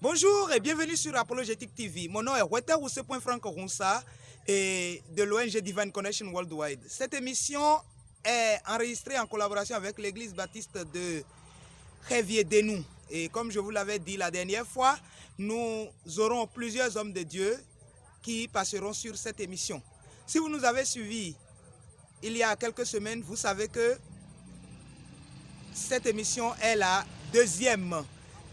Bonjour et bienvenue sur Apologétique TV. Mon nom est Weta Franck Ronsa et de l'ONG Divine Connection Worldwide. Cette émission est enregistrée en collaboration avec l'église baptiste de Révier-Denou. Et comme je vous l'avais dit la dernière fois, nous aurons plusieurs hommes de Dieu qui passeront sur cette émission. Si vous nous avez suivis il y a quelques semaines, vous savez que cette émission est la deuxième.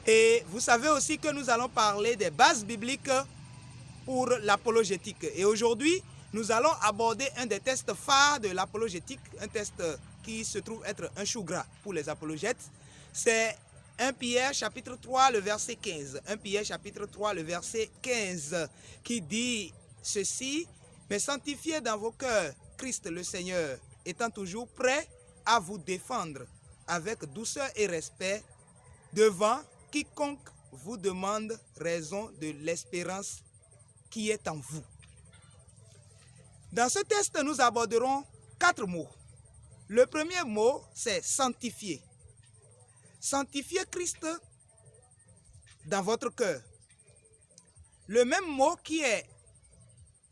Et vous savez aussi que nous allons parler des bases bibliques pour l'apologétique. Et aujourd'hui, nous allons aborder un des tests phares de l'apologétique, un test qui se trouve être un chou gras pour les apologètes. C'est 1 Pierre chapitre 3, le verset 15. 1 Pierre chapitre 3, le verset 15, qui dit ceci: mais sanctifiez dans vos cœurs Christ le Seigneur, étant toujours prêt à vous défendre avec douceur et respect devant quiconque vous demande raison de l'espérance qui est en vous. Dans ce test, nous aborderons 4 mots. Le premier mot, c'est sanctifier. Sanctifier Christ dans votre cœur. Le même mot qui est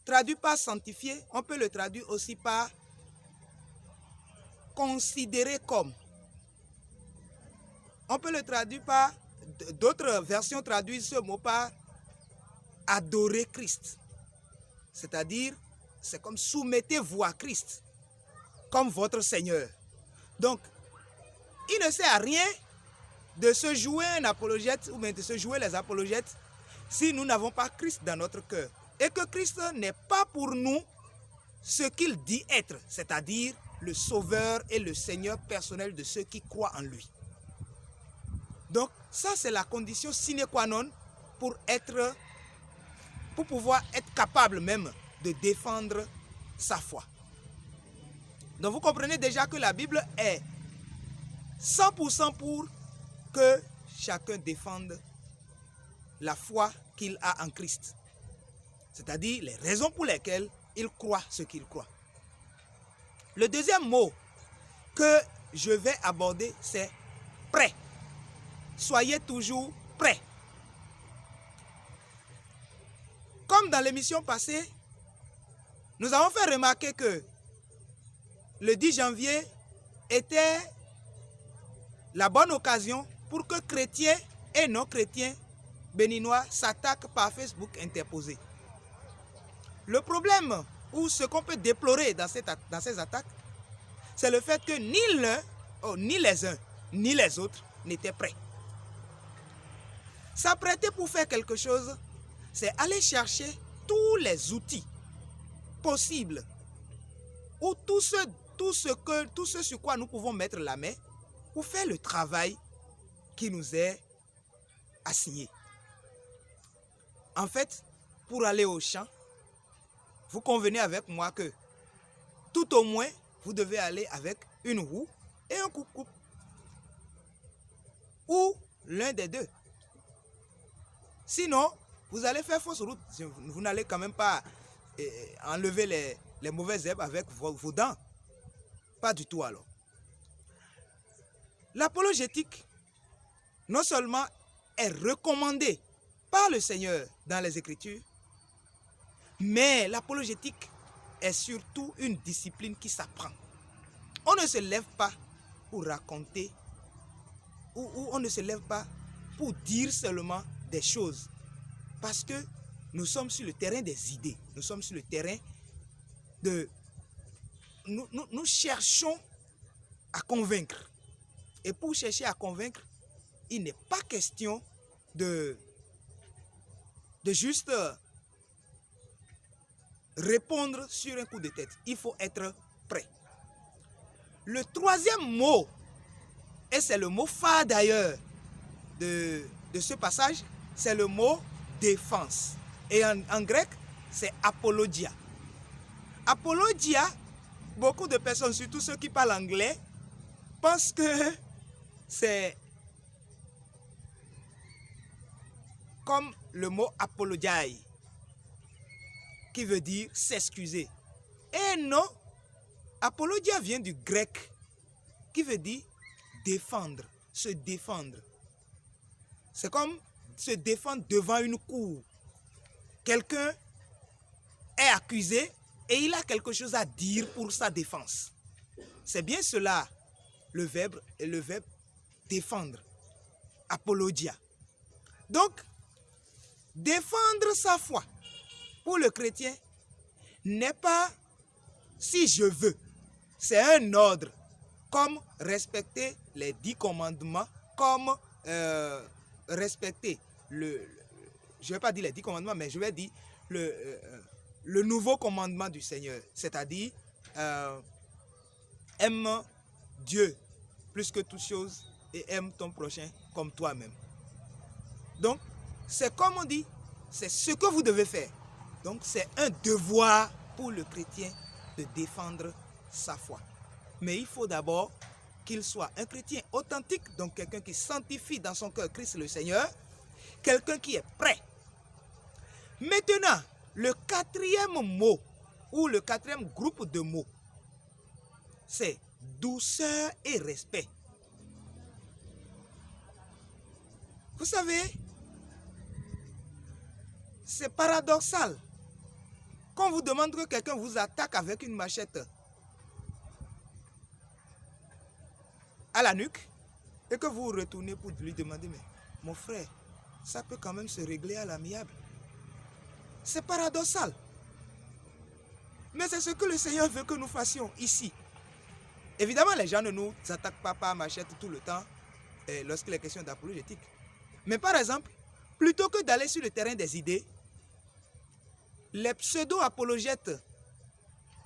traduit par sanctifier, on peut le traduire aussi par considérer comme. On peut le traduire par, d'autres versions traduisent ce mot par adorer Christ. C'est-à-dire, c'est comme soumettez-vous à Christ comme votre Seigneur. Donc, il ne sert à rien de se jouer un apologète ou bien de se jouer les apologètes si nous n'avons pas Christ dans notre cœur. Et que Christ n'est pas pour nous ce qu'il dit être, c'est-à-dire le Sauveur et le Seigneur personnel de ceux qui croient en lui. Donc, ça c'est la condition sine qua non pour pouvoir être capable même de défendre sa foi. Donc, vous comprenez déjà que la Bible est 100% pour que chacun défende la foi qu'il a en Christ. C'est-à-dire les raisons pour lesquelles il croit ce qu'il croit. Le deuxième mot que je vais aborder, c'est prêt. Soyez toujours prêts. Comme dans l'émission passée, nous avons fait remarquer que le 10 janvier était la bonne occasion pour que chrétiens et non-chrétiens béninois s'attaquent par Facebook interposé. Le problème, ou ce qu'on peut déplorer dans ces attaques, c'est le fait que ni l'un, ni les uns, ni les autres n'étaient prêts. S'apprêter pour faire quelque chose, c'est aller chercher tous les outils possibles ou tout ce sur quoi nous pouvons mettre la main pour faire le travail qui nous est assigné. En fait, pour aller au champ, vous convenez avec moi que tout au moins, vous devez aller avec une roue et un coupe-coupe. Ou l'un des deux. Sinon, vous allez faire fausse route. Vous n'allez quand même pas enlever les mauvaises herbes avec vos dents. Pas du tout alors. L'apologétique, non seulement est recommandée par le Seigneur dans les Écritures, mais l'apologétique est surtout une discipline qui s'apprend. On ne se lève pas pour raconter ou on ne se lève pas pour dire seulement des choses. Parce que nous sommes sur le terrain des idées. Nous sommes sur le terrain de... Nous cherchons à convaincre. Et pour chercher à convaincre, il n'est pas question de juste répondre sur un coup de tête. Il faut être prêt. Le troisième mot, et c'est le mot phare d'ailleurs de ce passage, c'est le mot défense. Et en grec, c'est apologia. Apologia, beaucoup de personnes, surtout ceux qui parlent anglais, pensent que c'est comme le mot apologize, qui veut dire s'excuser. Et non, apologia vient du grec, qui veut dire défendre, se défendre. C'est comme se défendre devant une cour. Quelqu'un est accusé et il a quelque chose à dire pour sa défense. C'est bien cela, le verbe défendre, apologia. Donc, défendre sa foi pour le chrétien n'est pas si je veux, c'est un ordre, comme respecter les 10 commandements, comme respecter je ne vais pas dire les 10 commandements, mais je vais dire le nouveau commandement du Seigneur, c'est-à-dire aime Dieu plus que toute chose et aime ton prochain comme toi-même. Donc, c'est comme on dit, c'est ce que vous devez faire. Donc, c'est un devoir pour le chrétien de défendre sa foi. Mais il faut d'abord qu'il soit un chrétien authentique, donc quelqu'un qui sanctifie dans son cœur Christ le Seigneur, quelqu'un qui est prêt. Maintenant, le quatrième mot, ou le quatrième groupe de mots, c'est douceur et respect. Vous savez, c'est paradoxal. Quand on vous demande que quelqu'un vous attaque avec une machette à la nuque et que vous retournez pour lui demander, mais mon frère, ça peut quand même se régler à l'amiable. C'est paradoxal. Mais c'est ce que le Seigneur veut que nous fassions ici. Évidemment, les gens ne nous attaquent pas par machette tout le temps lorsqu'il est question d'apologétique. Mais par exemple, plutôt que d'aller sur le terrain des idées, les pseudo-apologètes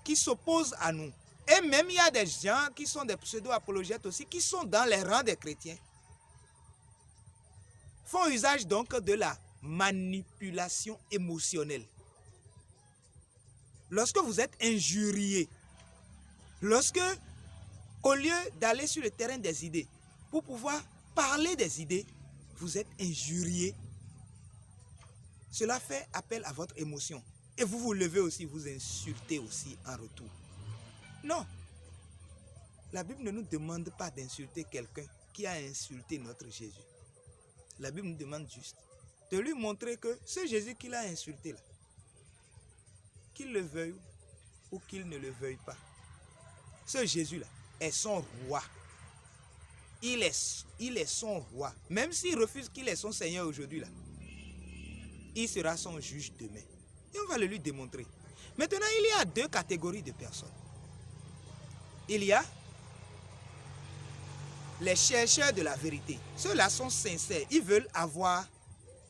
qui s'opposent à nous, et même il y a des gens qui sont des pseudo-apologètes aussi, qui sont dans les rangs des chrétiens, font usage donc de la manipulation émotionnelle. Lorsque vous êtes injurié, lorsque, au lieu d'aller sur le terrain des idées, pour pouvoir parler des idées, vous êtes injurié, cela fait appel à votre émotion. Et vous vous levez aussi, vous insultez aussi en retour. Non. La Bible ne nous demande pas d'insulter quelqu'un qui a insulté notre Jésus. La Bible nous demande juste de lui montrer que ce Jésus qu'il a insulté là, qu'il le veuille ou qu'il ne le veuille pas, ce Jésus là est son roi. Il est son roi. Même s'il refuse qu'il est son Seigneur aujourd'hui là, il sera son juge demain. Et on va le lui démontrer. Maintenant, il y a deux catégories de personnes. Il y a les chercheurs de la vérité. Ceux-là sont sincères. Ils veulent avoir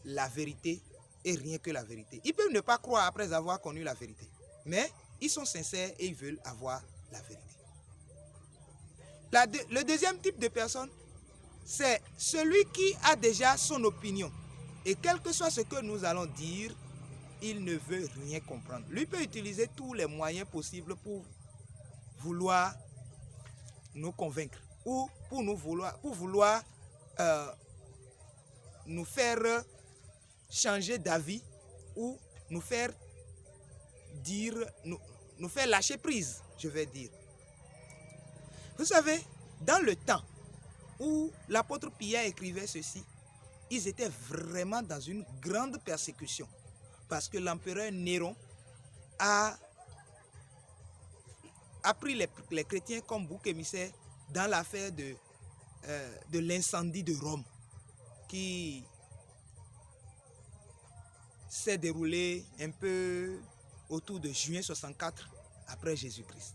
la vérité et rien que la vérité. Ils peuvent ne pas croire après avoir connu la vérité. Mais ils sont sincères et ils veulent avoir la vérité. Le deuxième type de personne, c'est celui qui a déjà son opinion. Et quel que soit ce que nous allons dire, il ne veut rien comprendre. Lui peut utiliser tous les moyens possibles pour vouloir nous convaincre ou pour vouloir nous faire changer d'avis ou nous faire dire, nous faire lâcher prise, je vais dire. Vous savez, dans le temps où l'apôtre Pierre écrivait ceci, ils étaient vraiment dans une grande persécution. Parce que l'empereur Néron a pris les chrétiens comme bouc émissaire dans l'affaire de l'incendie de Rome qui s'est déroulé un peu autour de juin 64 après Jésus-Christ.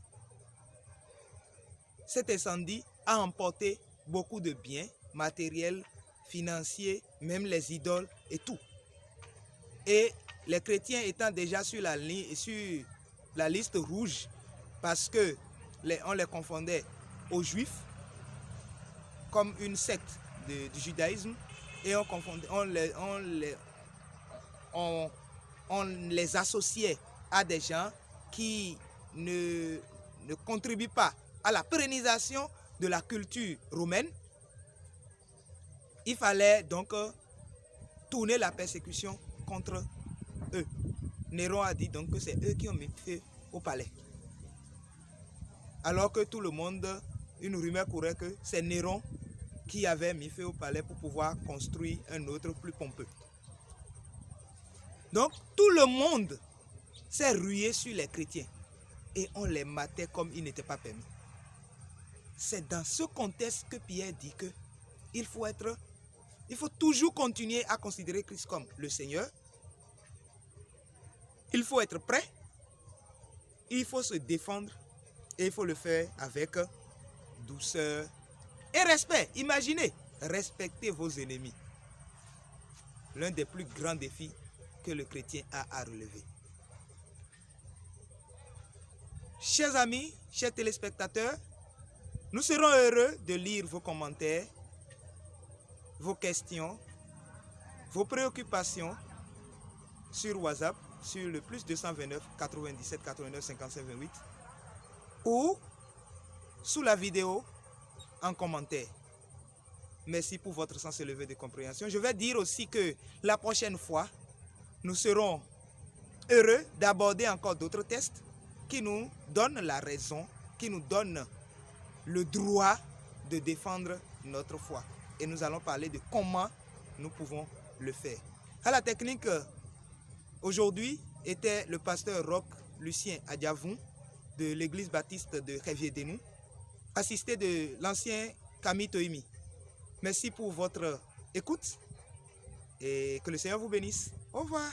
Cet incendie a emporté beaucoup de biens matériels, financiers, même les idoles et tout. Et les chrétiens étant déjà sur la liste rouge parce que on les confondait aux juifs comme une secte du judaïsme et on les associait à des gens qui ne contribuent pas à la pérennisation de la culture romaine. Il fallait donc tourner la persécution contre eux. Néron a dit donc que c'est eux qui ont mis feu au palais. Alors que tout le monde, une rumeur courait que c'est Néron qui avait mis feu au palais pour pouvoir construire un autre plus pompeux. Donc, tout le monde s'est rué sur les chrétiens et on les matait comme il n'était pas permis. C'est dans ce contexte que Pierre dit que il faut toujours continuer à considérer Christ comme le Seigneur. Il faut être prêt, il faut se défendre et il faut le faire avec douceur et respect. Imaginez, respectez vos ennemis. L'un des plus grands défis que le chrétien a à relever. Chers amis, chers téléspectateurs, nous serons heureux de lire vos commentaires, vos questions, vos préoccupations sur WhatsApp, sur le plus 229 97 89 55 28 ou sous la vidéo en commentaire. Merci pour votre sens élevé de compréhension. Je vais dire aussi que la prochaine fois, nous serons heureux d'aborder encore d'autres tests qui nous donnent la raison, qui nous donnent le droit de défendre notre foi. Et nous allons parler de comment nous pouvons le faire. À la technique, aujourd'hui, était le pasteur Roch Lucien Adiavoun de l'église baptiste de Révier-Denou, assisté de l'ancien Camille Toimi. Merci pour votre écoute et que le Seigneur vous bénisse. Au revoir.